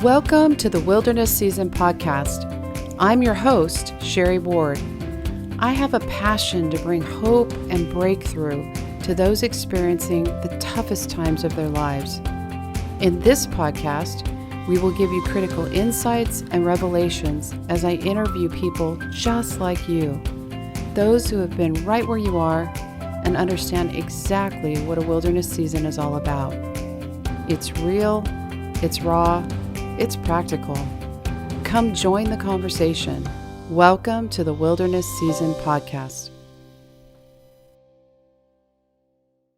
Welcome to the Wilderness Season podcast. I'm your host, Sherry Ward. I have a passion to bring hope and breakthrough to those experiencing the toughest times of their lives. In this podcast, we will give you critical insights and revelations as I interview people just like you, those who have been right where you are and understand exactly what a wilderness season is all about. It's real, it's raw, it's practical. Come join the conversation. Welcome to the Wilderness Season podcast.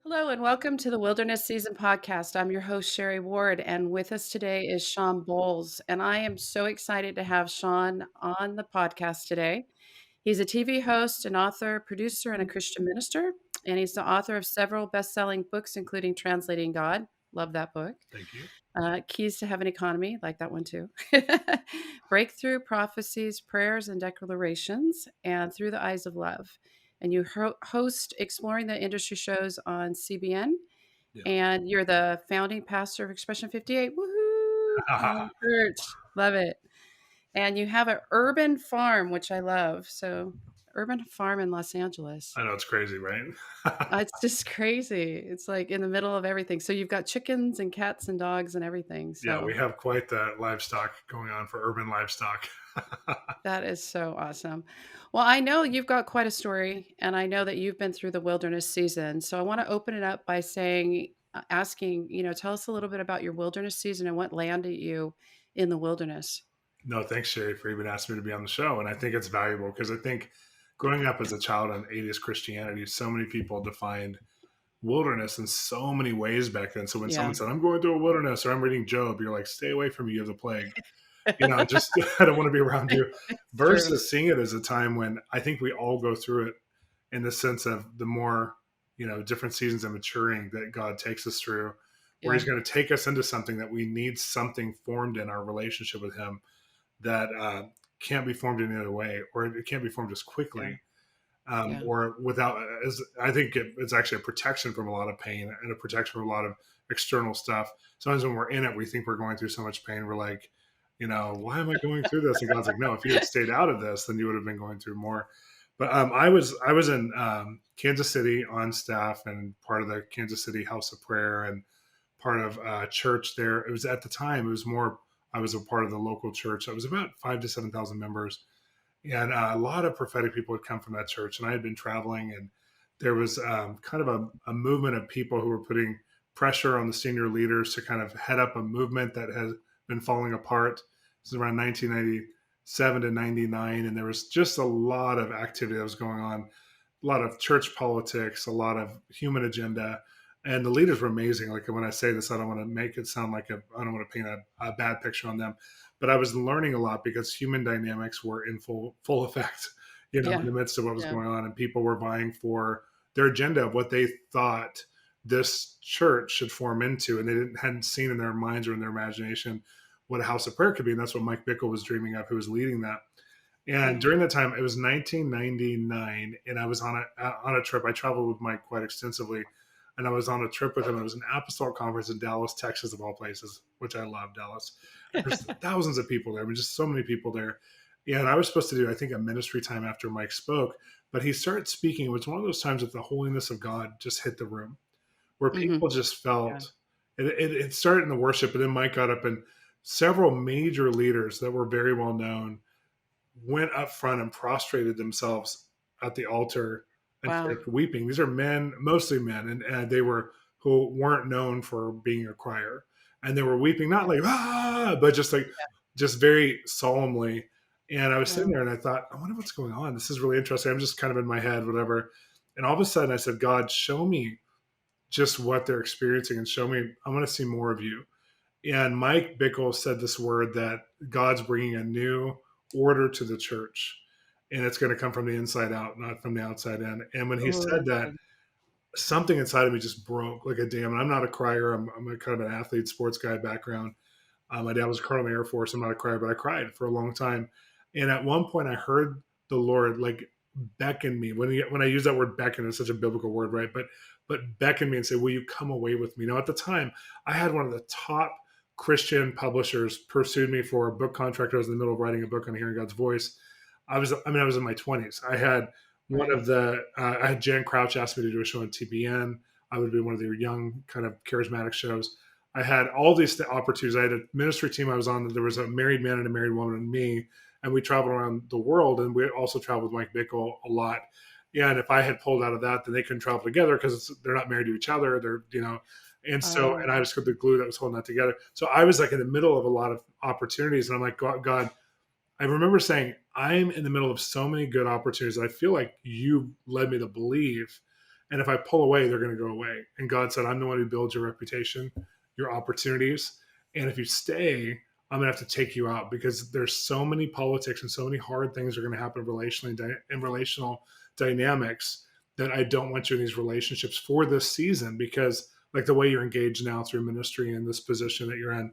Hello and welcome to the Wilderness Season podcast. I'm your host, Sherry Ward, and with us today is Shawn Bolz. And I am so excited to have Shawn on the podcast today. He's a TV host, an author, producer, and a Christian minister. And he's the author of several best-selling books, including Translating God. Love that book. Thank you. Keys to Heaven Economy, like that one too. Breakthrough Prophecies, Prayers, and Declarations, and Through the Eyes of Love. And you host Exploring the Industry shows on CBN. Yeah. And you're the founding pastor of Expression 58. Woohoo! Church. Love it. And you have an urban farm, which I love. So, urban farm in Los Angeles. I know, it's crazy, right? It's just crazy. It's like in the middle of everything. So you've got chickens and cats and dogs and everything. So Yeah, we have quite the livestock going on for urban livestock. that is so awesome. Well, I know you've got quite a story, and I know that you've been through the wilderness season. So I want to open it up by asking, tell us a little bit about your wilderness season and what landed you in the wilderness. No, thanks, Sherry, for even asking me to be on the show. And I think it's valuable because I think growing up as a child in 80s Christianity, so many people defined wilderness in so many ways back then. So when someone said, I'm going through a wilderness or I'm reading Job, you're like, stay away from me, you have the plague. Just I don't want to be around you. Versus seeing it as a time when I think we all go through it in the sense of the more, different seasons of maturing that God takes us through, where he's going to take us into something that we need something formed in our relationship with him that can't be formed any other way, or it can't be formed as quickly. Or without, I think it's actually a protection from a lot of pain and a protection from a lot of external stuff. Sometimes when we're in it, we think we're going through so much pain. We're like, why am I going through this? And God's like, no, if you had stayed out of this, then you would have been going through more. But I was in Kansas City on staff and part of the Kansas City House of Prayer and part of church there. It was at the time, I was a part of the local church. It was about 5,000 to 7,000 members. And a lot of prophetic people had come from that church. And I had been traveling, and there was kind of a movement of people who were putting pressure on the senior leaders to kind of head up a movement that has been falling apart. This is around 1997 to 99. And there was just a lot of activity that was going on, a lot of church politics, a lot of human agenda. And the leaders were amazing. Like when I say this, I don't want to make it sound like I don't want to paint a bad picture on them. But I was learning a lot because human dynamics were in full effect, in the midst of what was going on. And people were vying for their agenda of what they thought this church should form into. And they hadn't seen in their minds or in their imagination what a house of prayer could be. And that's what Mike Bickle was dreaming of, who was leading that. And during that time, it was 1999. And I was on a trip. I traveled with Mike quite extensively. And I was on a trip with him. It was an apostolic conference in Dallas, Texas, of all places, which I love, Dallas. There's thousands of people there. I mean, just so many people there. And I was supposed to do, I think, a ministry time after Mike spoke. But he started speaking. It was one of those times that the holiness of God just hit the room, where people just felt, it started in the worship. And then Mike got up, and several major leaders that were very well known went up front and prostrated themselves at the altar and started weeping. These are men, mostly men, and they were who weren't known for being a crier, and they were weeping, not like but just very solemnly. And I was sitting there, and I thought, I wonder what's going on. This is really interesting. I'm just kind of in my head, whatever. And all of a sudden, I said, God, show me just what they're experiencing, and show me. I want to see more of you. And Mike Bickle said this word that God's bringing a new order to the church. And it's going to come from the inside out, not from the outside in. And when he said that, something inside of me just broke like a dam. And I'm not a crier. I'm a kind of an athlete, sports guy background. My dad was a colonel in the Air Force. I'm not a crier, but I cried for a long time. And at one point, I heard the Lord like beckon me. When I use that word beckon, it's such a biblical word, right? But beckon me and say, will you come away with me? Now, at the time, I had one of the top Christian publishers pursued me for a book contract. I was in the middle of writing a book on hearing God's voice. I was in my 20s. I had Right. I had Jan Crouch ask me to do a show on TBN. I would be one of their young kind of charismatic shows. I had all these opportunities. I had a ministry team I was on. There was a married man and a married woman and me, and we traveled around the world. And we also traveled with Mike Bickle a lot. Yeah, and if I had pulled out of that, then they couldn't travel together because they're not married to each other. They're, and so, and I Oh, was the glue that was holding that together. So I was like in the middle of a lot of opportunities, and I'm like, God, I remember saying, I'm in the middle of so many good opportunities. I feel like you led me to believe. And if I pull away, they're going to go away. And God said, I'm the one who builds your reputation, your opportunities. And if you stay, I'm going to have to take you out because there's so many politics and so many hard things are going to happen relationally in relational dynamics that I don't want you in these relationships for this season because like the way you're engaged now through ministry and this position that you're in,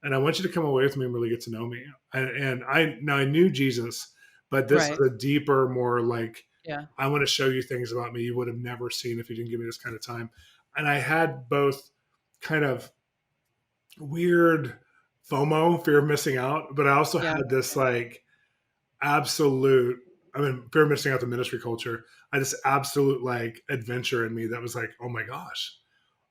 and I want you to come away with me and really get to know me. And I knew Jesus, but this is right. a deeper, more like Yeah. I want to show you things about me you would have never seen if you didn't give me this kind of time. And I had both kind of weird FOMO, fear of missing out, but I also Yeah. had this like absolute, I mean, fear of missing out the ministry culture. I just absolute like adventure in me that was like, oh my gosh,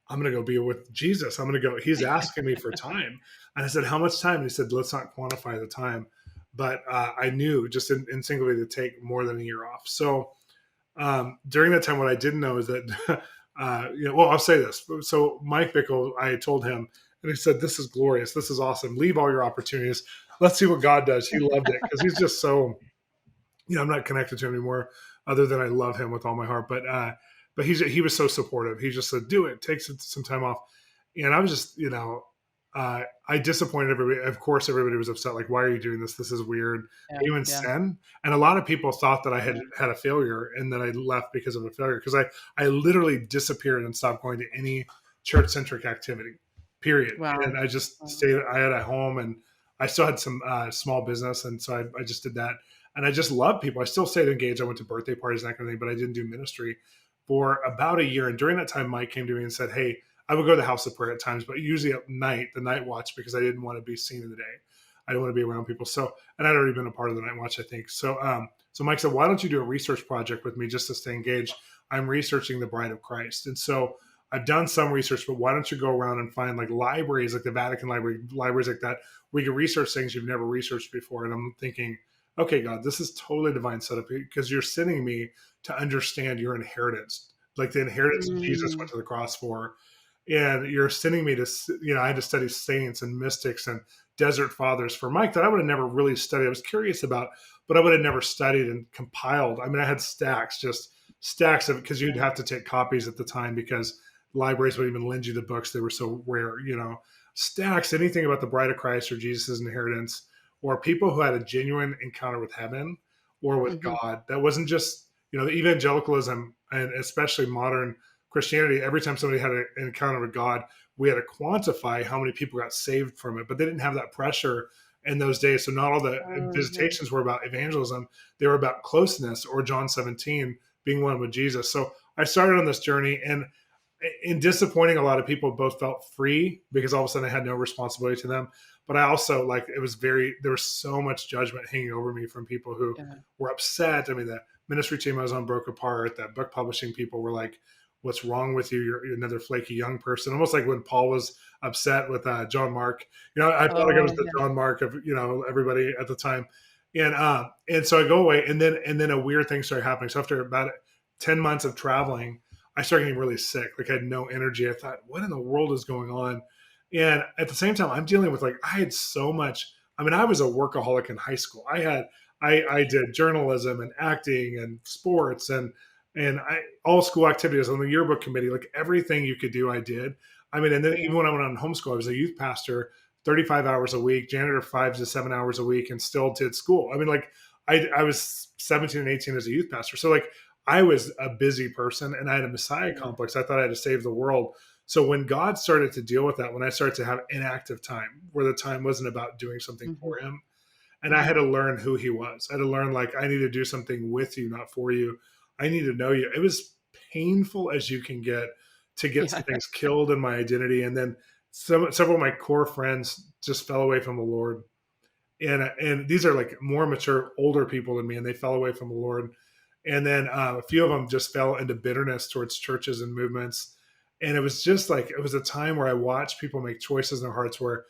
I'm going to go be with Jesus. I'm going to go. He's asking me for time. And I said, how much time? And he said, let's not quantify the time. But I knew just instinctively to take more than a year off. So during that time, what I didn't know is that, well, I'll say this. So Mike Bickle, I told him, and he said, this is glorious. This is awesome. Leave all your opportunities. Let's see what God does. He loved it because he's just so, I'm not connected to him anymore other than I love him with all my heart. But he was so supportive. He just said, do it, take some time off. And I was just, I disappointed everybody. Of course, everybody was upset. Like, why are you doing this? This is weird. Yeah. Are you in Yeah. sin? And a lot of people thought that I had Yeah. had a failure and that I left because of a failure. Because I literally disappeared and stopped going to any church centric activity, period. Wow. And I just Wow. stayed, I had a home and I still had some small business. And so I just did that. And I just love people. I still stayed engaged. I went to birthday parties and that kind of thing, but I didn't do ministry for about a year. And during that time, Mike came to me and said, hey, I would go to the house of prayer at times, but usually at night, the night watch, because I didn't want to be seen in the day. I didn't want to be around people. So, and I'd already been a part of the night watch, I think. So Mike said, why don't you do a research project with me just to stay engaged? I'm researching the bride of Christ. And so I've done some research, but why don't you go around and find like libraries, like the Vatican Library, libraries like that, where you can research things you've never researched before. And I'm thinking, okay, God, this is totally divine setup because you're sending me to understand your inheritance, like the inheritance Jesus Mm, went to the cross for. And you're sending me to, I had to study saints and mystics and desert fathers for Mike that I would have never really studied. I was curious about, but I would have never studied and compiled. I mean, I had stacks, just stacks of, because you'd yeah. have to take copies at the time because libraries wouldn't even lend you the books. They were so rare, stacks, anything about the bride of Christ or Jesus' inheritance or people who had a genuine encounter with heaven or with Hmm. God. That wasn't just, the evangelicalism and especially modern Christianity, every time somebody had an encounter with God, we had to quantify how many people got saved from it. But they didn't have that pressure in those days. So not all the Oh, yeah. visitations were about evangelism. They were about closeness or John 17 being one with Jesus. So I started on this journey and in disappointing a lot of people, both felt free because all of a sudden I had no responsibility to them. But I also like there was so much judgment hanging over me from people who Yeah. were upset. I mean, the ministry team I was on broke apart. The book publishing people were like, what's wrong with you? You're another flaky young person. Almost like when Paul was upset with John Mark. I felt like I was Oh, the yeah. John Mark of everybody at the time. And so I go away, and then a weird thing started happening. So after about 10 months of traveling, I started getting really sick. Like I had no energy. I thought, what in the world is going on? And at the same time, I'm dealing with like I had so much. I mean, I was a workaholic in high school. I did journalism and acting and sports and all school activities on the yearbook committee, like everything you could do, I did. I mean, and then Yeah. even when I went on homeschool, I was a youth pastor, 35 hours a week, janitor 5 to 7 hours a week, and still did school. I mean, like I was 17 and 18 as a youth pastor. So like I was a busy person and I had a Messiah Yeah. complex. I thought I had to save the world. So when God started to deal with that, when I started to have inactive time, where the time wasn't about doing something Hmm. for him, and I Hmm. had to learn who he was. I had to learn like I need to do something with you, not for you. I need to know you. It was painful as you can get to get Yeah. some things killed in my identity, and then several of my core friends just fell away from the Lord. And these are like more mature, older people than me, and they fell away from the Lord. And then a few of them just fell into bitterness towards churches and movements. And it was just like, it was a time where I watched people make choices in their hearts where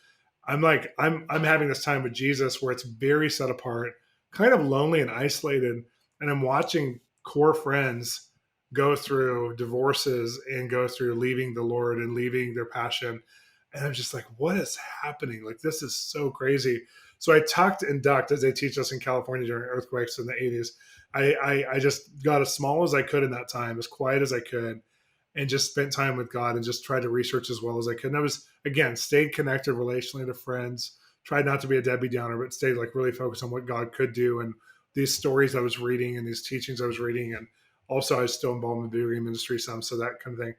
I'm like, I'm having this time with Jesus where it's very set apart, kind of lonely and isolated. And I'm watching core friends go through divorces and go through leaving the Lord and leaving their passion. And I'm just like, what is happening? Like, this is so crazy. So I tucked and ducked, as they teach us in California during earthquakes in the 80s. I just got as small as I could in that time, as quiet as I could, and just spent time with God and just tried to research as well as I could. And I was, again, stayed connected relationally to friends, tried not to be a Debbie Downer, but stayed like really focused on what God could do and these stories I was reading and these teachings I was reading. And also I was still involved in the video game industry some, so that kind of thing.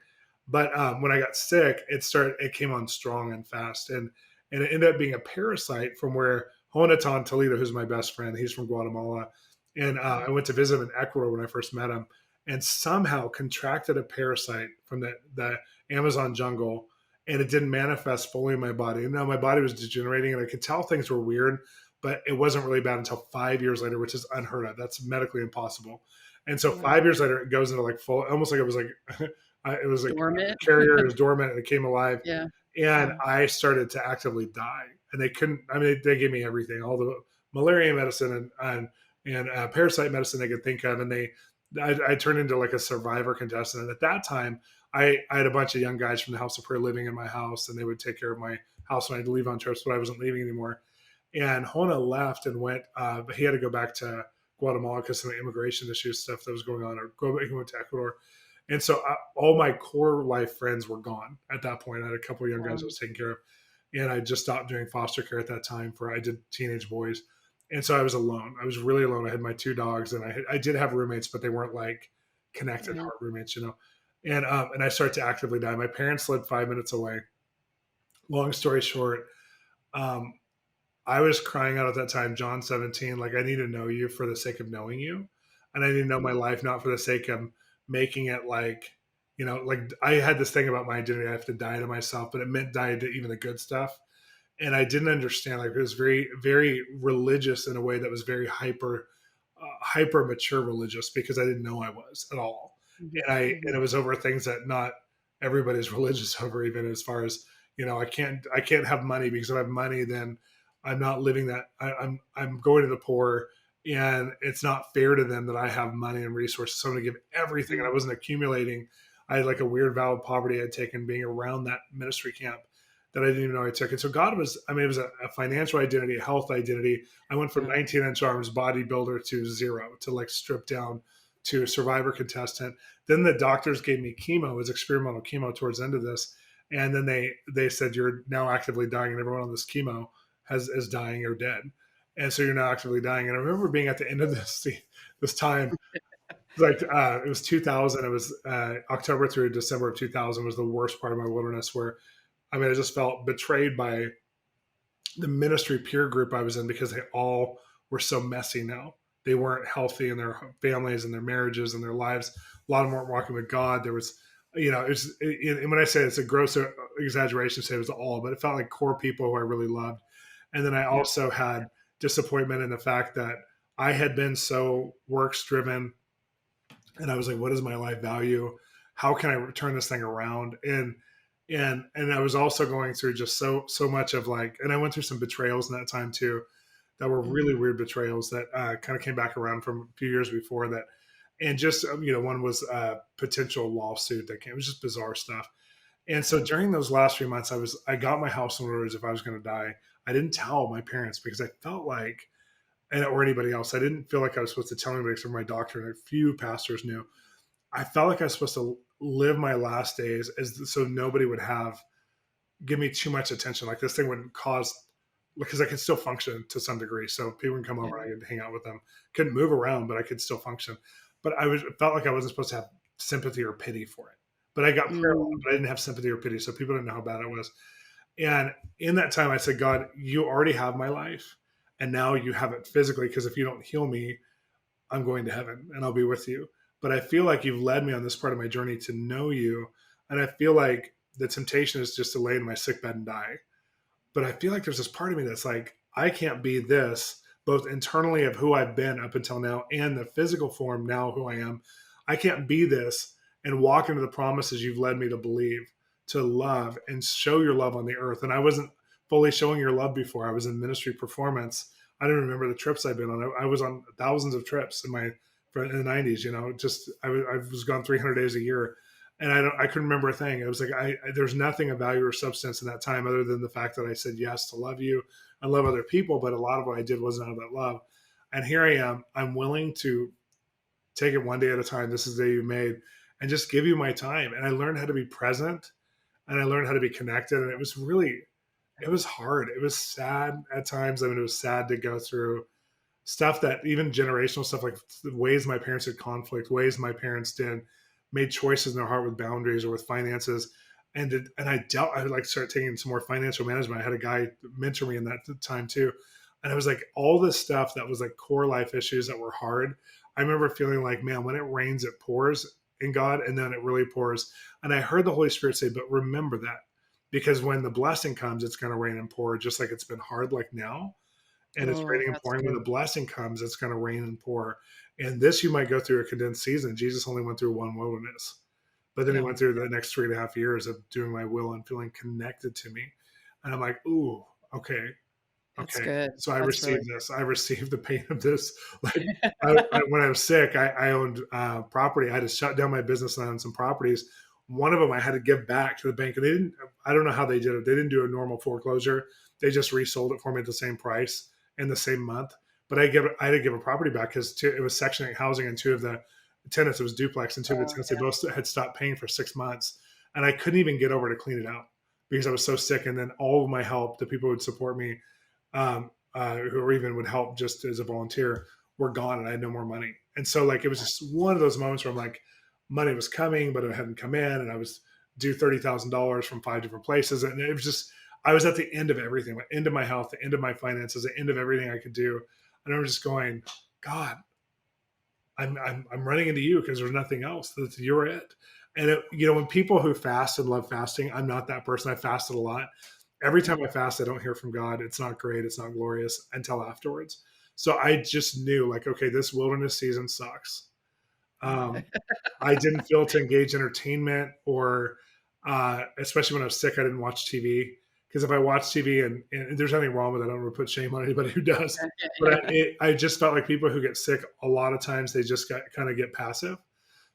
But when I got sick, it came on strong and fast. And it ended up being a parasite from where Jonathan Toledo, who's my best friend, he's from Guatemala. And I went to visit him in Ecuador when I first met him, and somehow contracted a parasite from the Amazon jungle, and it didn't manifest fully in my body. And now my body was degenerating, and I could tell things were weird, but it wasn't really bad until 5 years later, which is unheard of. That's medically impossible. And so 5 years later, it goes into like full, almost like it was like it was like dormant. A carrier, it was dormant, and it came alive. Yeah. And I started to actively die, and they couldn't. I mean, they gave me everything, all the malaria medicine and parasite medicine they could think of, and I turned into like a survivor contestant. And at that time, I had a bunch of young guys from the House of Prayer living in my house, and they would take care of my house when I had to leave on trips, but I wasn't leaving anymore. And Hona left and went. He had to go back to Guatemala because of some immigration issues, stuff that was going on, or he went to Ecuador. And so all my core life friends were gone at that point. I had a couple of young guys I was taking care of, and I just stopped doing foster care at that time I did teenage boys. And so I was alone. I was really alone. I had my 2 dogs, and I did have roommates, but they weren't like connected hard roommates, And I started to actively die. My parents lived 5 minutes away. Long story short, I was crying out at that time, John 17, like, I need to know you for the sake of knowing you. And I need to know my life, not for the sake of making it like, like I had this thing about my identity. I have to die to myself, but it meant die to even the good stuff. And I didn't understand, like, it was very, very religious in a way that was very hyper mature religious, because I didn't know I was at all. And it was over things that not everybody's religious over, even as far as, I can't have money, because if I have money, then I'm not living that. I'm going to the poor, and it's not fair to them that I have money and resources. So I'm going to give everything. And I wasn't accumulating. I had like a weird vow of poverty I had taken being around that ministry camp that I didn't even know I took. And so God was, it was a financial identity, a health identity. I went from 19-inch arms bodybuilder to 0, to like stripped down to a survivor contestant. Then the doctors gave me chemo, it was experimental chemo towards the end of this. And then they said, you're now actively dying, and everyone on this chemo is dying or dead. And so you're now actively dying. And I remember being at the end of this time, like it was 2000. It was October through December of 2000 was the worst part of my wilderness, where I just felt betrayed by the ministry peer group I was in, because they all were so messy now. They weren't healthy in their families and their marriages and their lives. A lot of them weren't walking with God. There was, and when I say it's a gross exaggeration to say it was all, but it felt like core people who I really loved. And then I also had disappointment in the fact that I had been so works driven, and I was like, what is my life value? How can I turn this thing around? And I was also going through just so much of like, and I went through some betrayals in that time too, that were really weird betrayals that kind of came back around from a few years before that. And just, one was a potential lawsuit that came. It was just bizarre stuff. And so during those last 3 months, I got my house in order as if I was going to die. I didn't tell my parents, because I felt like, or anybody else, I didn't feel like I was supposed to tell anybody except my doctor, and a few pastors knew. I felt like I was supposed to live my last days so nobody would give me too much attention. Like, this thing wouldn't cause, because I could still function to some degree. So people can come over, I could hang out with them. Couldn't move around, but I could still function. But felt like I wasn't supposed to have sympathy or pity for it. But I got prayer, but I didn't have sympathy or pity. So people didn't know how bad it was. And in that time, I said, God, you already have my life, and now you have it physically, because if you don't heal me, I'm going to heaven and I'll be with you. But I feel like you've led me on this part of my journey to know you. And I feel like the temptation is just to lay in my sick bed and die. But I feel like there's this part of me that's like, I can't be this, both internally of who I've been up until now and the physical form now who I am. I can't be this and walk into the promises you've led me to believe, to love and show your love on the earth. And I wasn't fully showing your love before. I was in ministry performance. I don't remember the trips I've been on. I was on thousands of trips in the 90s, just I was gone 300 days a year. And I couldn't remember a thing. It was like, there's nothing of value or substance in that time other than the fact that I said yes to love you and love other people. But a lot of what I did wasn't out of that love. And here I am. I'm willing to take it one day at a time. This is the day you made, and just give you my time. And I learned how to be present, and I learned how to be connected. And it was hard. It was sad at times. I mean, it was sad to go through stuff that even generational stuff, like the ways my parents had conflict, ways my parents made choices in their heart with boundaries or with finances. And I would like to start taking some more financial management. I had a guy mentor me in that time too. And it was like all this stuff that was like core life issues that were hard. I remember feeling like, man, when it rains, it pours in God, and then it really pours. And I heard the Holy Spirit say, but remember that, because when the blessing comes, it's going to rain and pour, just like it's been hard like now. And it's raining and pouring. When the blessing comes, it's going to rain and pour. And this, you might go through a condensed season. Jesus only went through one wilderness, but then he went through the next 3.5 years of doing my will and feeling connected to me. And I'm like, ooh, okay. That's good. So I received this. I received the pain of this. Like when I was sick, I owned property. I had to shut down my business and I owned some properties. One of them I had to give back to the bank, and I don't know how they did it. They didn't do a normal foreclosure. They just resold it for me at the same price in the same month. But I had to give a property back because it was Section 8 housing, and two of the tenants, it was duplex, and two of the tenants, they both had stopped paying for 6 months. And I couldn't even get over to clean it out because I was so sick. And then all of my help, the people who would support me, who even would help just as a volunteer, were gone, and I had no more money. And so like, it was just one of those moments where I'm like, money was coming, but it hadn't come in, and I was due $30,000 from 5 different places. And it was just, I was at the end of everything, the end of my health, the end of my finances, the end of everything I could do. And I was just going, God, I'm running into you because there's nothing else. You're it. And when people who fast and love fasting, I'm not that person. I fasted a lot. Every time I fast, I don't hear from God. It's not great. It's not glorious until afterwards. So I just knew, like, okay, this wilderness season sucks. I didn't feel to engage entertainment or, especially when I was sick, I didn't watch TV. Because if I watch TV, and there's nothing wrong with it, I don't want to put shame on anybody who does. But I just felt like people who get sick, a lot of times they just kind of get passive.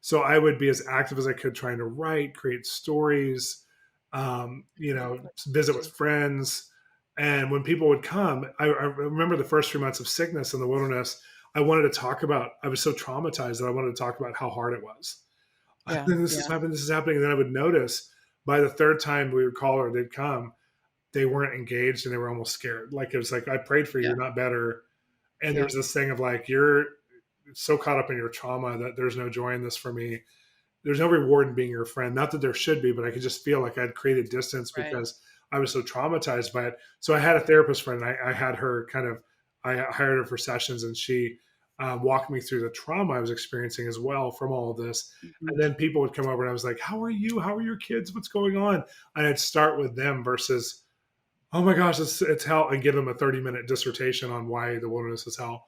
So I would be as active as I could, trying to write, create stories, visit with friends. And when people would come, I remember the first 3 months of sickness in the wilderness, I wanted to talk about, I was so traumatized that I wanted to talk about how hard it was. This is happening. And then I would notice by the third time we would call or they'd come, they weren't engaged and they were almost scared. Like, it was like, I prayed for you, you're not better. And there was this thing of like, you're so caught up in your trauma that there's no joy in this for me. There's no reward in being your friend. Not that there should be, but I could just feel like I'd created distance because I was so traumatized by it. So I had a therapist friend. I had her I hired her for sessions, and she walked me through the trauma I was experiencing as well from all of this. Mm-hmm. And then people would come over and I was like, how are you? How are your kids? What's going on? And I'd start with them versus, oh my gosh, it's hell, and give them a 30-minute dissertation on why the wilderness is hell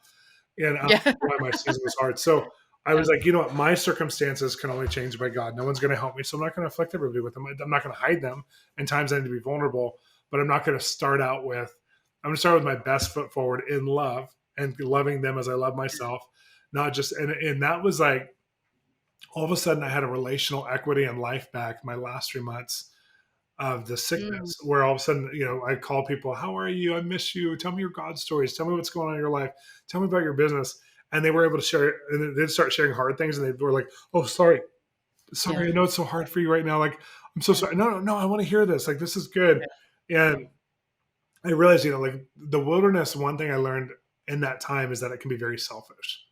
and why my season was hard. So I was like, you know what? My circumstances can only change by God. No one's going to help me. So I'm not going to afflict everybody with them. I'm not going to hide them. And times I need to be vulnerable, but I'm not going to start out with, I'm going to start with my best foot forward in love and loving them as I love myself. Not just, and that was like, all of a sudden I had a relational equity and life back my last 3 months of the sickness, where all of a sudden, I call people, how are you? I miss you. Tell me your God stories. Tell me what's going on in your life. Tell me about your business. And they were able to share, and they'd start sharing hard things, and they were like, oh, sorry. I know it's so hard for you right now. Like, I'm so sorry. No, I want to hear this. Like, this is good. And I realized, like, the wilderness, one thing I learned in that time is that it can be very selfish.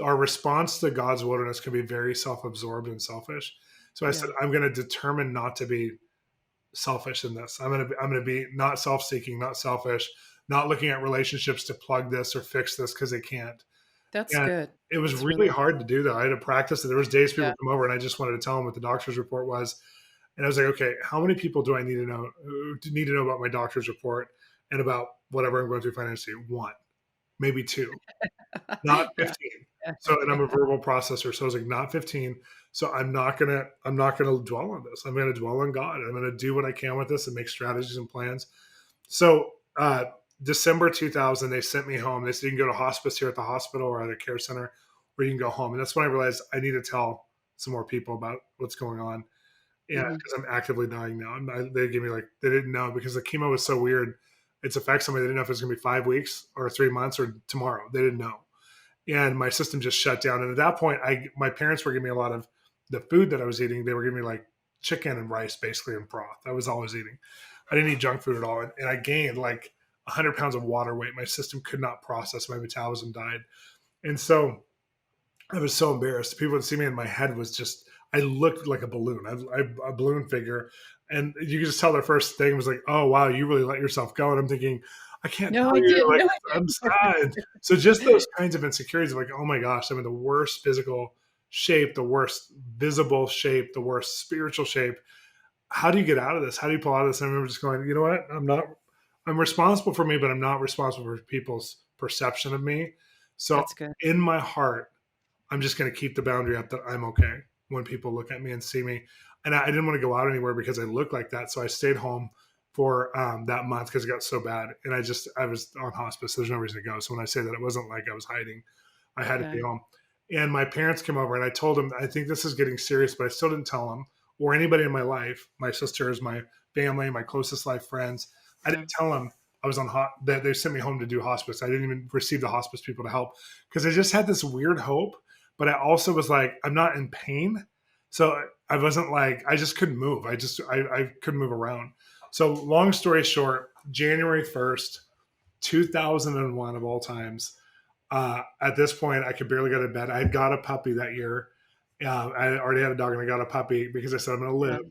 Our response to God's wilderness can be very self-absorbed and selfish. So I said, I'm going to determine not to be selfish in this. I'm going to be not self-seeking, not selfish, not looking at relationships to plug this or fix this because they can't. That's good. It was really hard to do that. I had to practice it. There was days people come over and I just wanted to tell them what the doctor's report was. And I was like, okay, how many people do I need to know about my doctor's report and about whatever I'm going through financially? One, maybe two, not Yeah. 15. So, and I'm a verbal processor. So I was like, not 15. So I'm not gonna dwell on this. I'm gonna dwell on God. I'm gonna do what I can with this and make strategies and plans. So December 2000, they sent me home. They said, you can go to hospice here at the hospital or at a care center, or you can go home. And that's when I realized I need to tell some more people about what's going on. Yeah, because I'm actively dying now. They gave me they didn't know because the chemo was so weird. It's affects somebody. They didn't know if it was going to be 5 weeks or 3 months or tomorrow. They didn't know. And my system just shut down. And at that point, my parents were giving me a lot of the food that I was eating. They were giving me like chicken and rice, basically, and broth. That was all I was eating. I didn't eat junk food at all. And I gained like 100 pounds of water weight. My system could not process. My metabolism died. And so I was so embarrassed. People would see me and my head was just, I looked like a balloon, a balloon figure. And you could just tell their first thing was like, oh, wow, you really let yourself go. And I'm thinking, I can't No, tell I you, didn't. like, No, I I'm sad. So just those kinds of insecurities of like, oh my gosh, I'm in the worst physical shape, the worst visible shape, the worst spiritual shape. How do you get out of this? How do you pull out of this? And I remember just going, you know what? I'm responsible for me, but I'm not responsible for people's perception of me. So That's good. in my heart, I'm just going to keep the boundary up that I'm okay when people look at me and see me. And I didn't want to go out anywhere because I looked like that. So I stayed home for that month because it got so bad. And I was on hospice. So there's no reason to go. So when I say that, it wasn't like I was hiding. I had to be home. And my parents came over and I told them, I think this is getting serious, but I still didn't tell them or anybody in my life, my sisters, my family, my closest life friends. I didn't tell them I was that they sent me home to do hospice. I didn't even receive the hospice people to help because I just had this weird hope. But I also was like, I'm not in pain. So I wasn't like, I just couldn't move. I couldn't move around. So long story short, January 1st, 2001 of all times, at this point, I could barely go to bed. I had got a puppy that year. I already had a dog and I got a puppy because I said, I'm going to live.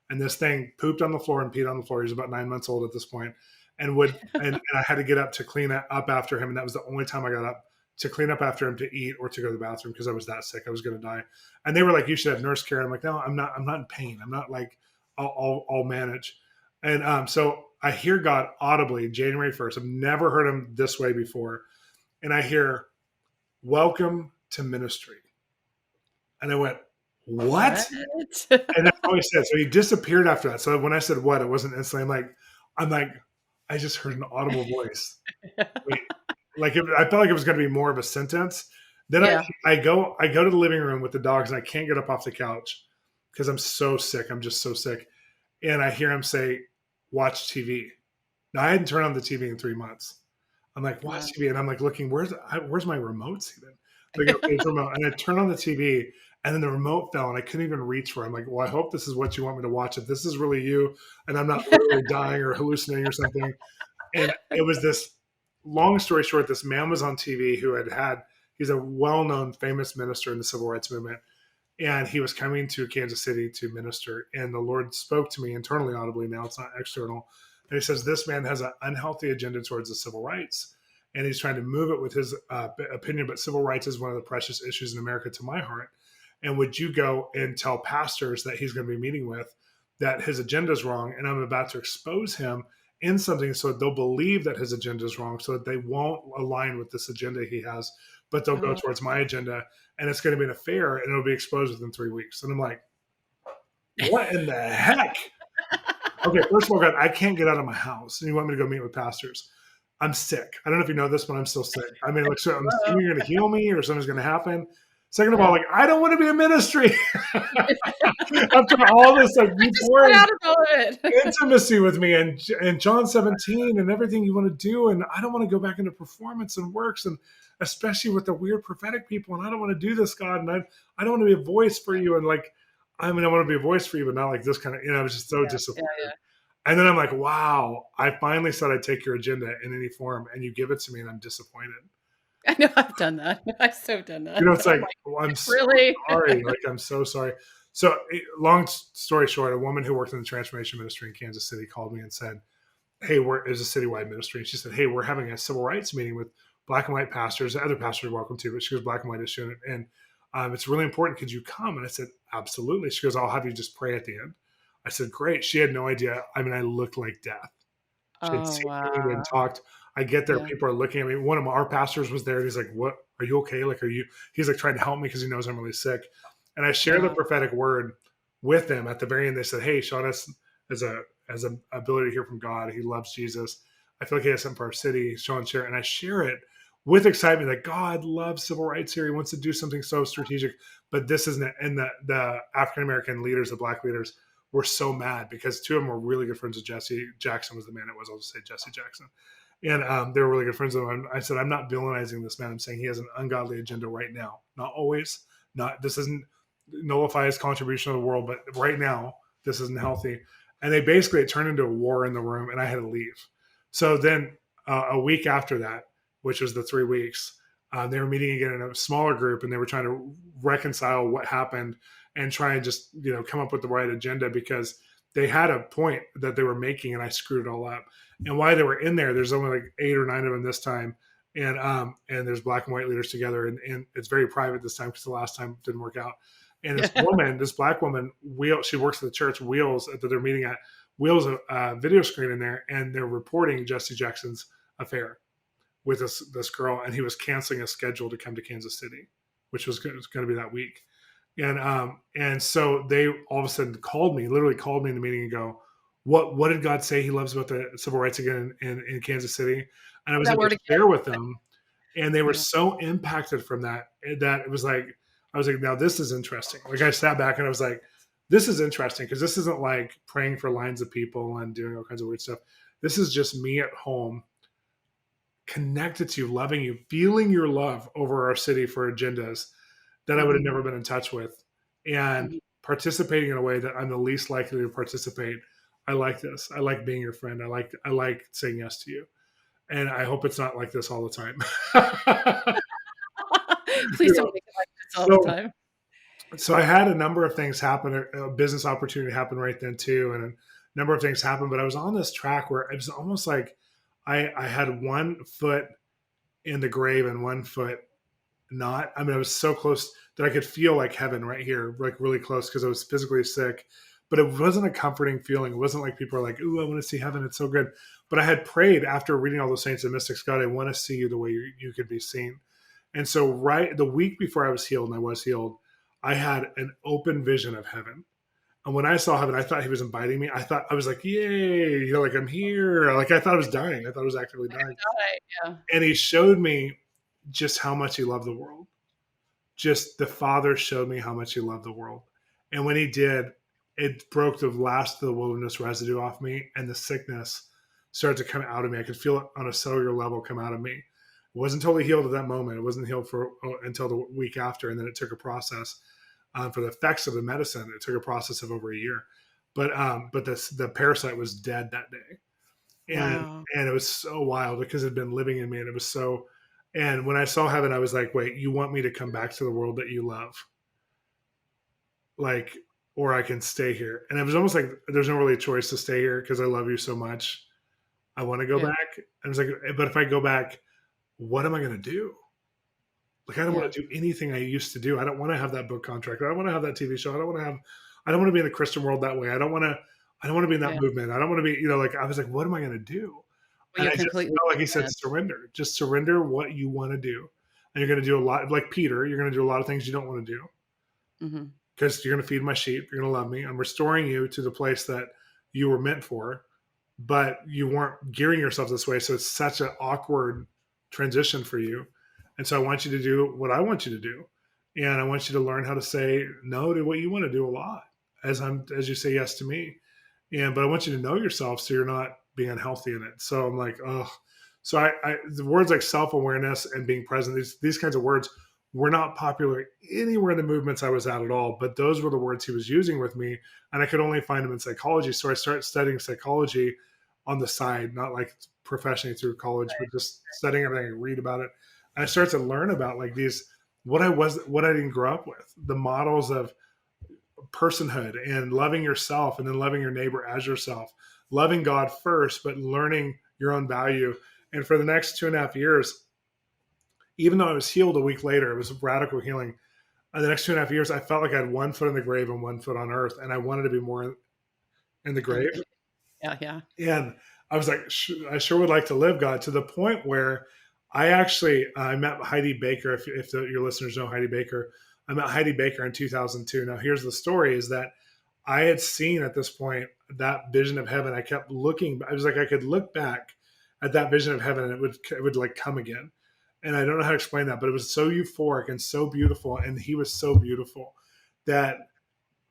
And this thing pooped on the floor and peed on the floor. He was about 9 months old at this point and I had to get up to clean up after him. And that was the only time I got up to clean up after him, to eat or to go to the bathroom because I was that sick. I was going to die. And they were like, you should have nurse care. I'm like, no, I'm not in pain. I'm not like, I'll manage. And so I hear God audibly January 1st. I've never heard him this way before. And I hear, welcome to ministry. And I went, what? And that's all he said. So he disappeared after that. So when I said what, it wasn't instantly. I'm like, I just heard an audible voice. I felt like it was going to be more of a sentence. Then I go to the living room with the dogs and I can't get up off the couch because I'm so sick. I'm just so sick. And I hear him say, watch TV. Now I hadn't turned on the TV in 3 months. I'm like, watch TV. And I'm like looking, where's my remotes even? Like, okay, remote. And I turned on the TV and then the remote fell and I couldn't even reach for it. I'm like, well, I hope this is what you want me to watch. If this is really you and I'm not literally dying or hallucinating or something. And it was this, long story short, this man was on TV who he's a well-known famous minister in the civil rights movement. And he was coming to Kansas City to minister. And the Lord spoke to me internally, audibly. Now it's not external. And he says, this man has an unhealthy agenda towards the civil rights. And he's trying to move it with his opinion. But civil rights is one of the precious issues in America to my heart. And would you go and tell pastors that he's going to be meeting with that his agenda is wrong? And I'm about to expose him in something so they'll believe that his agenda is wrong, so that they won't align with this agenda he has, but they'll go towards my agenda, and it's going to be an affair and it'll be exposed within 3 weeks. And I'm like, what in the heck? Okay, first of all, God, I can't get out of my house and you want me to go meet with pastors. I'm sick. I don't know if you know this, but I'm still sick. I mean, so I'm assuming you're going to heal me or something's going to happen. Second of all, I don't want to be in ministry. After all this, intimacy with me and John 17 and everything you want to do. And I don't want to go back into performance and works, and especially with the weird prophetic people. And I don't want to do this, God. And I don't want to be a voice for you. And I want to be a voice for you, but not like this kind of, I was just so disappointed. And then I'm like, wow, I finally said I'd take your agenda in any form and you give it to me and I'm disappointed. I know I've done that. I've so done that. It's like, well, I'm really so sorry. I'm so sorry. So long story short, a woman who worked in the transformation ministry in Kansas City called me and said, hey, there's a citywide ministry. And she said, hey, we're having a civil rights meeting with black and white pastors. The other pastors are welcome too, but she was black and white issue. And it's really important. Could you come? And I said, absolutely. She goes, I'll have you just pray at the end. I said, great. She had no idea. I mean, I looked like death. She had Oh, seen me and wow. talked. I get there, Yeah. people are looking at me. One of our pastors was there. And he's like, what, are you okay? Like, he's like trying to help me because he knows I'm really sick. And I share the Wow. prophetic word with them at the very end. They said, hey, Shawn has a ability to hear from God. He loves Jesus. I feel like he has something for our city. Shawn, share it. And I share it with excitement that God loves civil rights here. He wants to do something so strategic, but this isn't it. And the African-American leaders, the black leaders, were so mad because two of them were really good friends with Jesse. Jackson was the man it was. I'll just say Jesse Jackson. And they were really good friends with him. I said, I'm not villainizing this man. I'm saying he has an ungodly agenda right now. Not always. This isn't nullify his contribution to the world, but right now, this isn't healthy. And it turned into a war in the room, and I had to leave. So then a week after that, which was the 3 weeks, they were meeting again in a smaller group, and they were trying to reconcile what happened and try and just come up with the right agenda, because they had a point that they were making, and I screwed it all up. And while they were in there, there's only like 8 or 9 of them this time, and there's black and white leaders together, and it's very private this time because the last time didn't work out. And this black woman, she works at the church, Wheels, that they're meeting at, Wheels a video screen in there, and they're reporting Jesse Jackson's affair with this girl, and he was canceling a schedule to come to Kansas City, which was going to be that week. And so they all of a sudden literally called me in the meeting and go, what did God say he loves about the civil rights again in Kansas City? And I was able to share with them, and they were so impacted from that it was like, I was like, now this is interesting. Like, I sat back and I was like, this is interesting, because this isn't like praying for lines of people and doing all kinds of weird stuff. This is just me at home, connected to you, loving you, feeling your love over our city for agendas that I would have never been in touch with, and participating in a way that I'm the least likely to participate. I like this. I like being your friend. I like saying yes to you. And I hope it's not like this all the time. Please don't make it like this all the time. So I had a number of things happen, a business opportunity happen right then too, and a number of things happened. But I was on this track where it was almost like I had 1 foot in the grave and 1 foot not. I mean, I was so close that I could feel like heaven right here, like really close, because I was physically sick. But it wasn't a comforting feeling. It wasn't like people are like, "Ooh, I want to see heaven. It's so good." But I had prayed after reading all the saints and mystics, God, I want to see you the way you could be seen. And so right the week before I was healed, and I was healed, I had an open vision of heaven. And when I saw heaven, I thought he was inviting me. I was like, yay, like I'm here. Like I thought I was dying. I thought I was actively dying. Yeah. And he showed me just how much he loved the world. Just the Father showed me how much he loved the world. And when he did, it broke the last of the wilderness residue off me, and the sickness started to come out of me. I could feel it on a cellular level come out of me. It wasn't totally healed at that moment. It wasn't healed until the week after, and then it took a process. For the effects of the medicine, it took a process of over a year. But the parasite was dead that day, and it was so wild because it had been living in me, and it was so. And when I saw heaven, I was like, "Wait, you want me to come back to the world that you love, like, or I can stay here?" And it was almost like there's no really choice to stay here because I love you so much. I want to go back. And I was like, but if I go back, what am I going to do? Like, I don't want to do anything I used to do. I don't want to have that book contract. I don't want to have that TV show. I don't want to be in the Christian world that way. I don't want to be in that movement. I don't want to be, like, I was like, what am I going to do? Well, and I just felt like he said, surrender. Just surrender what you want to do. And you're going to do a lot, like Peter, you're going to do a lot of things you don't want to do. Because you're going to feed my sheep. You're going to love me. I'm restoring you to the place that you were meant for, but you weren't gearing yourself this way. So it's such an awkward transition for you. And so I want you to do what I want you to do. And I want you to learn how to say no to what you want to do a lot as you say yes to me. But I want you to know yourself so you're not being unhealthy in it. So I'm like, oh, so I the words like self-awareness and being present, these kinds of words were not popular anywhere in the movements I was at all, but those were the words he was using with me. And I could only find them in psychology. So I started studying psychology on the side, not like professionally through college, but just studying everything I read about it. And I started to learn about like these, what I didn't grow up with, the models of personhood and loving yourself and then loving your neighbor as yourself, loving God first, but learning your own value. And for the next 2.5 years, even though I was healed a week later, it was radical healing. The next 2.5 years, I felt like I had 1 foot in the grave and 1 foot on earth. And I wanted to be more in the grave. Yeah, yeah. And I was like, I sure would like to live, God, to the point where I met Heidi Baker. If your listeners know Heidi Baker, I met Heidi Baker in 2002. Now, here's the story: is that I had seen at this point that vision of heaven. I kept looking. I was like, I could look back at that vision of heaven, and it would like come again. And I don't know how to explain that, but it was so euphoric and so beautiful, and he was so beautiful that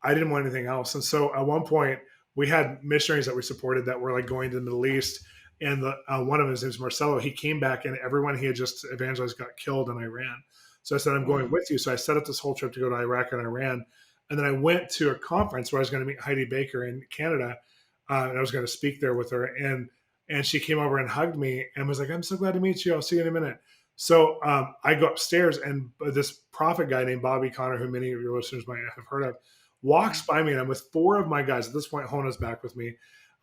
I didn't want anything else. And so at one point, we had missionaries that we supported that were like going to the Middle East. And one of them, his name is Marcelo. He came back, and everyone he had just evangelized got killed in Iran. So I said, I'm going with you. So I set up this whole trip to go to Iraq and Iran. And then I went to a conference where I was going to meet Heidi Baker in Canada. And I was going to speak there with her. And she came over and hugged me and was like, I'm so glad to meet you. I'll see you in a minute. So I go upstairs, and this prophet guy named Bobby Connor, who many of your listeners might have heard of, walks by me, and I'm with four of my guys. At this point, Hona's back with me.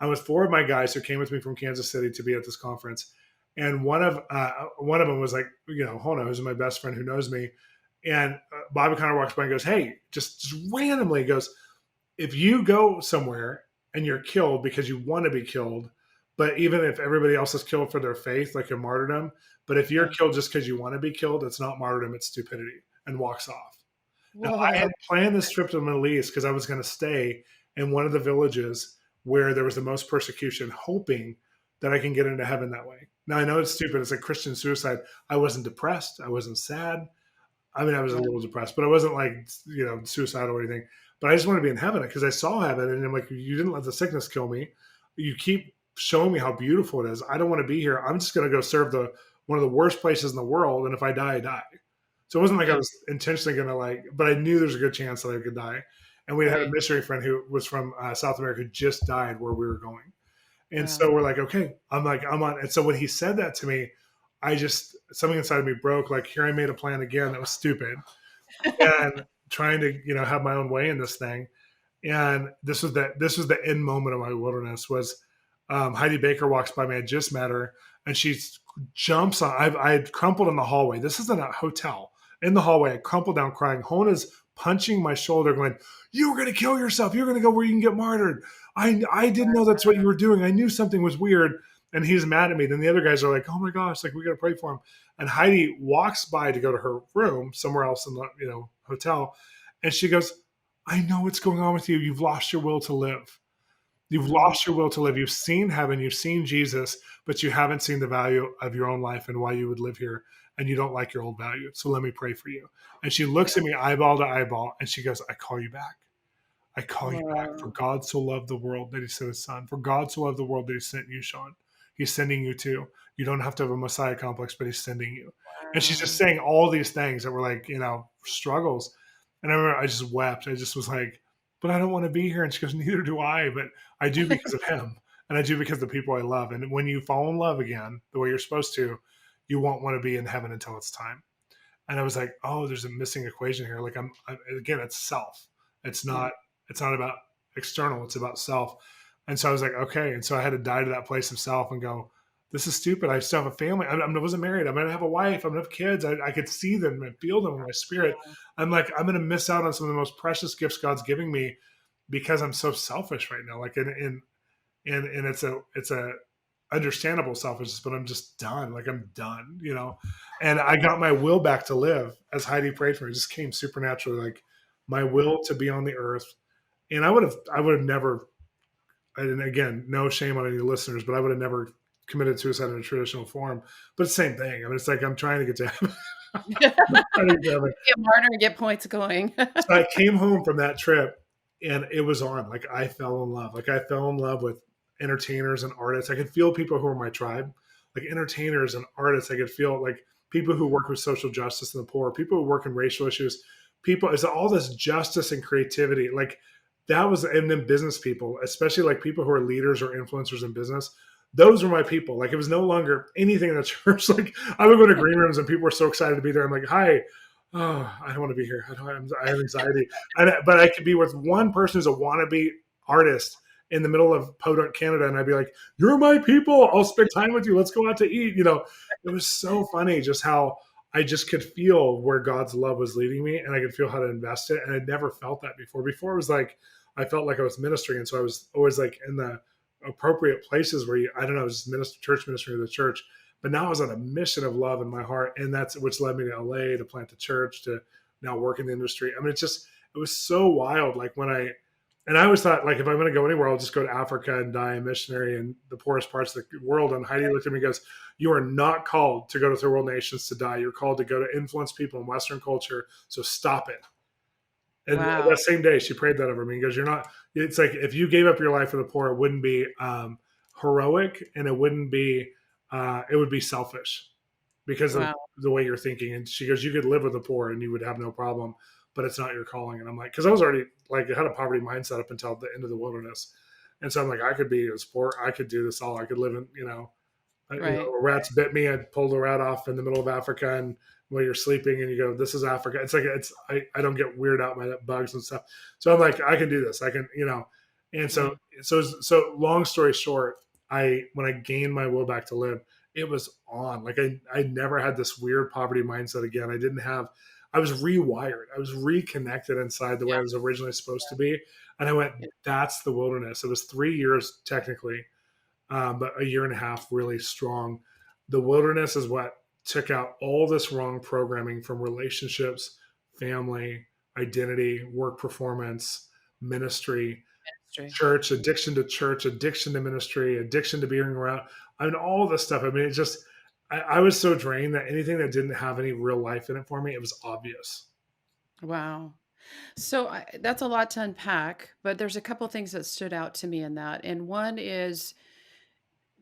I'm with four of my guys who came with me from Kansas City to be at this conference. And one of them was like, Hona, who's my best friend who knows me. And Bobby Connor walks by and goes, hey, just randomly goes, if you go somewhere and you're killed because you want to be killed, but even if everybody else is killed for their faith, like a martyrdom, but if you're killed just because you want to be killed, it's not martyrdom, it's stupidity, and walks off. Now, I had planned this trip to the Middle East because I was going to stay in one of the villages where there was the most persecution, hoping that I can get into heaven that way. Now, I know it's stupid. It's like Christian suicide. I wasn't depressed. I wasn't sad. I mean, I was a little depressed, but I wasn't like, suicidal or anything. But I just wanted to be in heaven because I saw heaven, and I'm like, you didn't let the sickness kill me. You keep showing me how beautiful it is. I don't want to be here. I'm just going to go serve one of the worst places in the world. And if I die, I die. So it wasn't like I was intentionally going to but I knew there's a good chance that I could die. And we had a missionary friend who was from South America who just died where we were going. And so we're like, okay, I'm on. And so when he said that to me, something inside of me broke. Like, here I made a plan again that was stupid and trying to, have my own way in this thing. And this was the end moment of my wilderness was Heidi Baker walks by me. I just met her, and she jumps on. I had crumpled in the hallway. This isn't a hotel. In the hallway, I crumpled down crying. Hona's punching my shoulder, going, you were going to kill yourself. You're going to go where you can get martyred. I didn't know that's what you were doing. I knew something was weird. And he's mad at me. Then the other guys are like, oh my gosh, like we got to pray for him. And Heidi walks by to go to her room somewhere else in the hotel. And she goes, I know what's going on with you. You've lost your will to live. You've lost your will to live. You've seen heaven. You've seen Jesus, but you haven't seen the value of your own life and why you would live here. And you don't like your old value. So let me pray for you. And she looks at me eyeball to eyeball, and she goes, I call you back. I call you back. For God so loved the world that he sent his son. For God so loved the world that he sent you, Shawn. He's sending you too. You don't have to have a Messiah complex, but he's sending you. And she's just saying all these things that were like, struggles. And I remember I just wept. I just was like, but I don't want to be here. And she goes, neither do I, but I do because of him. And I do because of the people I love. And when you fall in love again, the way you're supposed to, you won't want to be in heaven until it's time. And I was like, oh, there's a missing equation here. Like again, it's self. It's not about external. It's about self. And so I was like, okay. And so I had to die to that place of self and go, this is stupid. I still have a family. I wasn't married. I'm going to have a wife. I'm going to have kids. I could see them and feel them in my spirit. I'm like, I'm going to miss out on some of the most precious gifts God's giving me because I'm so selfish right now. Like, and it's a understandable selfishness, but I'm just done. Like I'm done, and I got my will back to live as Heidi prayed for me. It just came supernaturally, like my will to be on the earth. And I would have never, and again, no shame on any listeners, but I would have never committed suicide in a traditional form. But it's the same thing. I mean, it's like I'm trying to get to heaven. Get martyr and get points going. So I came home from that trip, and it was on. Like I fell in love. Like I fell in love with entertainers and artists. I could feel people who are my tribe, like entertainers and artists. I could feel like people who work with social justice and the poor, people who work in racial issues, it's all this justice and creativity. Like that was, and then business people, especially like people who are leaders or influencers in business. Those were my people. Like it was no longer anything in the church. Like I would go to green rooms and people were so excited to be there. I'm like, hi, oh, I don't want to be here. I have anxiety. But I could be with one person who's a wannabe artist in the middle of Podunk, Canada. And I'd be like, you're my people. I'll spend time with you. Let's go out to eat. It was so funny just how I just could feel where God's love was leading me and I could feel how to invest it. And I'd never felt that before. Before it was like, I felt like I was ministering. And so I was always like in the appropriate places where I don't know, just church ministry to the church. But now I was on a mission of love in my heart. And that's which led me to LA to plant the church, to now work in the industry. I mean, it was so wild. Like and I always thought, like, if I'm going to go anywhere, I'll just go to Africa and die a missionary in the poorest parts of the world. And Heidi looked at me and goes, "You are not called to go to third world nations to die. You're called to go to influence people in Western culture. So stop it." And Wow. that same day, she prayed that over me. He goes, "You're not." It's like if you gave up your life for the poor, it wouldn't be heroic, and it wouldn't be. It would be selfish because of Wow. the way you're thinking. And she goes, "You could live with the poor, and you would have no problem, but it's not your calling." And I'm like, because I was already like, I had a poverty mindset up until the end of the wilderness, and so I'm like, I could be as poor. I could do this all. I could live in, Right. a rat's bit me. I pulled a rat off in the middle of Africa, and while you're sleeping, and you go, "This is Africa." It's like I don't get weirded out by bugs and stuff. So I'm like, I can do this. I can, and Yeah. so long story short, when I gained my will back to live, it was on. Like I never had this weird poverty mindset again. I was rewired. I was reconnected inside the way Yeah. I was originally supposed to be. And I went, Yeah. that's the wilderness. It was 3 years technically, but a year and a half really strong. The wilderness is what took out all this wrong programming from relationships, family, identity, work performance, ministry, Ministry. church, addiction to ministry, addiction to being around. I mean, all this stuff. I mean, it just, I was so drained that anything that didn't have any real life in it for me, it was obvious. Wow. So that's a lot to unpack, but there's a couple things that stood out to me in that. And one is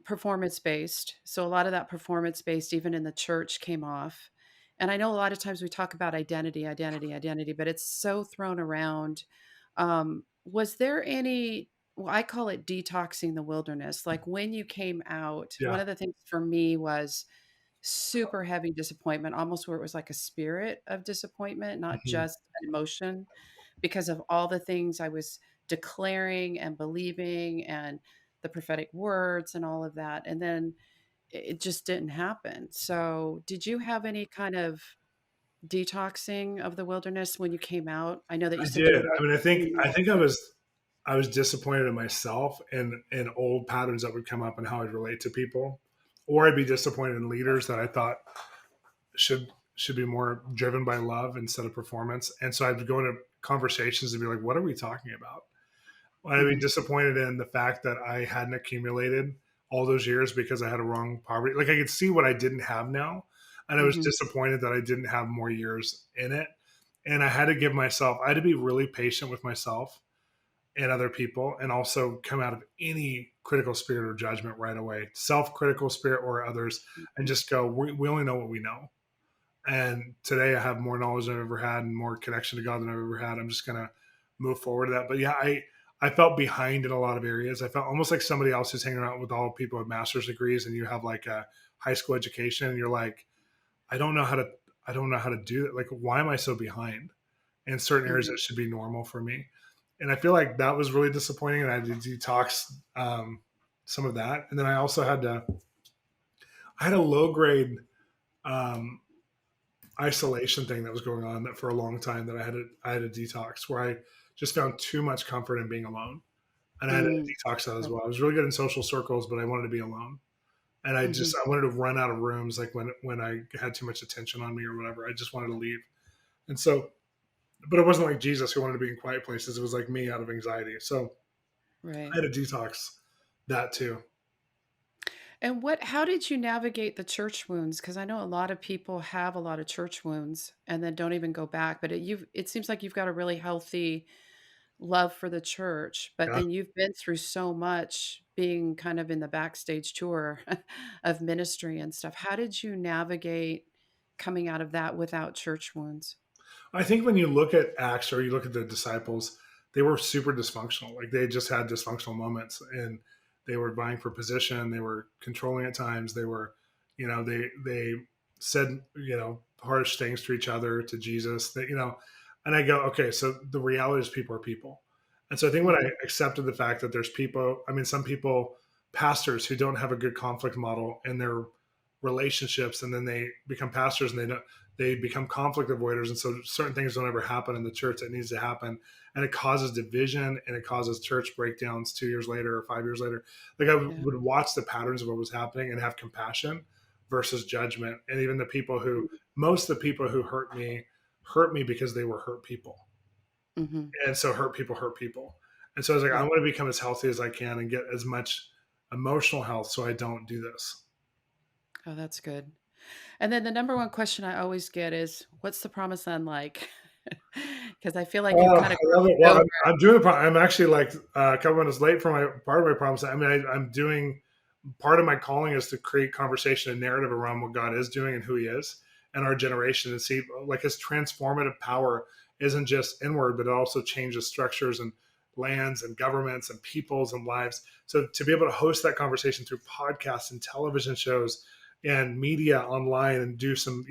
performance based. So a lot of that performance based, even in the church, came off. And I know a lot of times we talk about identity, identity, identity, but it's so thrown around. Was there any, well, I call it detoxing the wilderness. Like when you came out, one Yeah. of the things for me was super heavy disappointment, almost where it was like a spirit of disappointment, not Mhm. just an emotion, because of all the things I was declaring and believing and the prophetic words and all of that. And then it just didn't happen. So, did you have any kind of detoxing of the wilderness when you came out? I know that you I said you did. wrote I mean, I 3 think I was disappointed in myself and old patterns that would come up and how I'd relate to people, or I'd be disappointed in leaders that I thought should be more driven by love instead of performance. And so I'd go into conversations and be like, "What are we talking about?" I'd be Mhm, disappointed in the fact that I hadn't accumulated all those years because I had a wrong poverty. Like I could see what I didn't have now, and I was mhm, disappointed that I didn't have more years in it. And I had to I had to be really patient with myself and other people, and also come out of any critical spirit or judgment right away, self-critical spirit or others, and mhm. just go, we only know what we know. And today I have more knowledge than I've ever had and more connection to God than I've ever had. I'm just gonna move forward to that. But yeah, I felt behind in a lot of areas. I felt almost like somebody else who's hanging around with all people with master's degrees, and you have like a high school education, and you're like, I don't know how to I don't know how to do that. Like, why am I so behind in certain areas Mhm. that should be normal for me? And I feel like that was really disappointing, and I had to detox some of that. And then I had a low grade um, isolation thing that was going on that for a long time that I had a detox where I just found too much comfort in being alone, and I had to Mm. detox that as Oh, well. I was really good in social circles, but I wanted to be alone, and mhm. I wanted to run out of rooms like when I had too much attention on me or whatever. I just wanted to leave, and so, but it wasn't like Jesus who wanted to be in quiet places. It was like me out of anxiety. So I Right. had to detox that too. And how did you navigate the church wounds? Because I know a lot of people have a lot of church wounds and then don't even go back. But it seems like you've got a really healthy love for the church, but Yeah. then you've been through so much being kind of in the backstage tour of ministry and stuff. How did you navigate coming out of that without church wounds? I think when you look at Acts or you look at the disciples, they were super dysfunctional. Like they just had dysfunctional moments, and they were vying for position. They were controlling at times. They were, they said, harsh things to each other, to Jesus. That and I go, okay, so the reality is people are people. And so I think when I Mhm, accepted the fact that there's people, I mean, some people, pastors who don't have a good conflict model, and relationships, and then they become pastors and they become conflict avoiders. And so certain things don't ever happen in the church that needs to happen. And it causes division and it causes church breakdowns 2 years later or 5 years later. Like I Yeah. would watch the patterns of what was happening and have compassion versus judgment. And even most of the people who hurt me because they were hurt people. Mm-hmm. And so hurt people hurt people. And so I was like, I Yeah. want to become as healthy as I can and get as much emotional health so I don't do this. Oh, that's good. And then the number one question I always get is, what's the promised land like? Because I feel like you've Oh, kind of I love it. crossed Well, over. I'm doing I'm actually like a couple minutes late for my part of my promise. I mean, I'm doing part of my calling is to create conversation and narrative around what God is doing and who He is and our generation, and see like His transformative power isn't just inward, but it also changes structures and lands and governments and peoples and lives. So to be able to host that conversation through podcasts and television shows and media online and do some,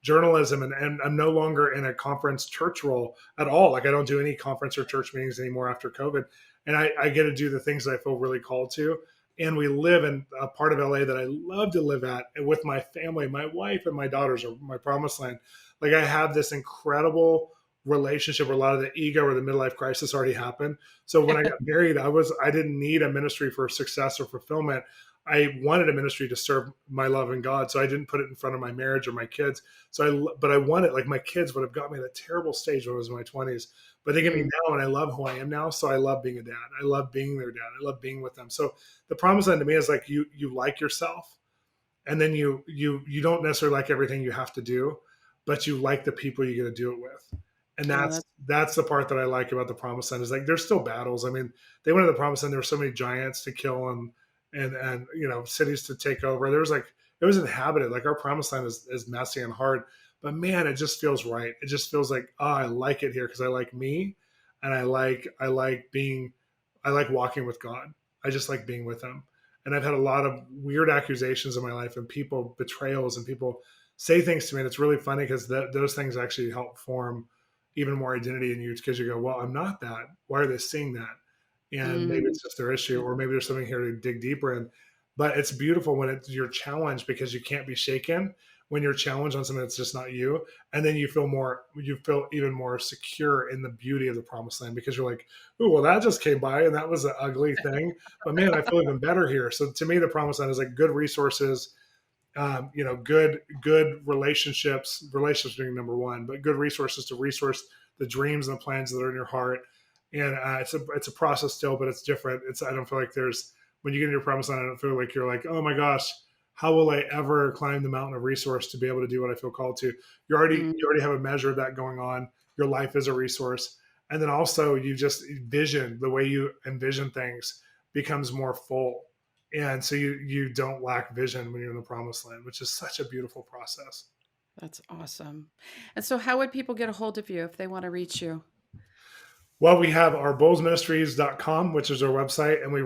journalism, and I'm no longer in a conference church role at all. Like I don't do any conference or church meetings anymore after COVID. And I get to do the things that I feel really called to. And we live in a part of LA that I love to live at with my family, my wife and my daughters, or my promised land. Like I have this incredible relationship where a lot of the ego or the midlife crisis already happened. So when I got married, I didn't need a ministry for success or fulfillment. I wanted a ministry to serve my love in God. So I didn't put it in front of my marriage or my kids. But I wanted, like my kids would have got me at a terrible stage when I was in my 20s, but they get me now and I love who I am now. So I love being a dad. I love being their dad. I love being with them. So the promise land to me is like, you like yourself, and then you don't necessarily like everything you have to do, but you like the people you get to do it with. And Oh, that's the part that I like about the promised land is like, there's still battles. I mean, they went to the promised land. There were so many giants to kill and cities to take over. There was like, it was inhabited. Like our promised land is messy and hard, but man, it just feels right. It just feels like, oh, I like it here because I like me, and I like walking with God. I just like being with Him. And I've had a lot of weird accusations in my life and people betrayals and people say things to me. And it's really funny because those things actually help form even more identity in you, because you go, well, I'm not that. Why are they seeing that? And maybe it's just their issue, or maybe there's something here to dig deeper in. But it's beautiful when you're challenged, because you can't be shaken when you're challenged on something that's just not you. And then you feel even more secure in the beauty of the promised land, because you're like, oh, well, that just came by and that was an ugly thing, but man, I feel even better here. So to me, the promised land is like good resources, good relationships being number one, but good resources to resource the dreams and the plans that are in your heart. And it's a process still, but it's different. I don't feel like when you get into your promised land, I don't feel like you're like, oh my gosh, how will I ever climb the mountain of resource to be able to do what I feel called to? You already have a measure of that going on. Your life is a resource. And then also you just the way you envision things becomes more full. And so you don't lack vision when you're in the promised land, which is such a beautiful process. That's awesome. And so how would people get a hold of you if they want to reach you? Well, we have our bolzministries.com, which is our website. And we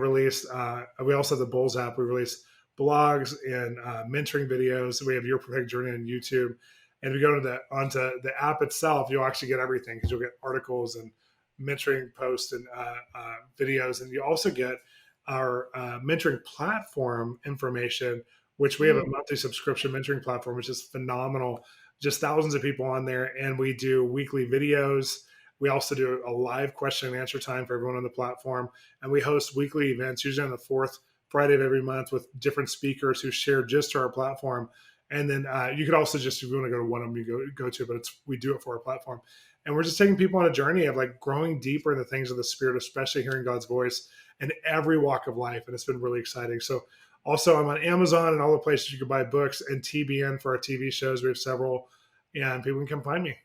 also have the Bolz app. We release blogs and mentoring videos. We have Your Perfect Journey on YouTube. And if you go onto the app itself, you'll actually get everything, because you'll get articles and mentoring posts and videos. And you also get our mentoring platform information, which we have a monthly subscription mentoring platform, which is phenomenal. Just thousands of people on there. And we do weekly videos. We also do a live question and answer time for everyone on the platform. And we host weekly events, usually on the fourth Friday of every month, with different speakers who share just to our platform. And then you could also just, if you want to go to one of them, you go to, but we do it for our platform. And we're just taking people on a journey of like growing deeper in the things of the Spirit, especially hearing God's voice in every walk of life. And it's been really exciting. So also I'm on Amazon and all the places you can buy books, and TBN for our TV shows. We have several, and people can come find me.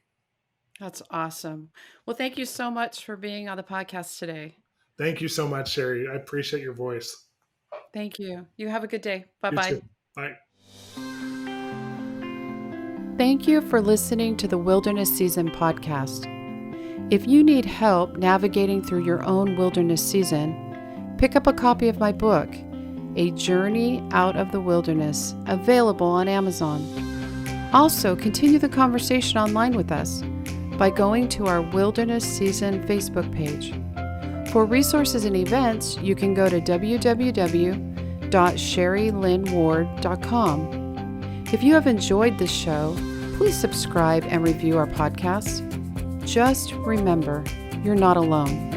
That's awesome. Well, thank you so much for being on the podcast today. Thank you so much, Sherry. I appreciate your voice. Thank you. You have a good day. You Bye-bye. too. Bye. Thank you for listening to the Wilderness Season podcast. If you need help navigating through your own wilderness season, pick up a copy of my book, A Journey Out of the Wilderness, available on Amazon. Also, continue the conversation online with us by going to our Wilderness Season Facebook page. For resources and events, you can go to www.sherrylynnward.com. If you have enjoyed this show, please subscribe and review our podcast. Just remember, you're not alone.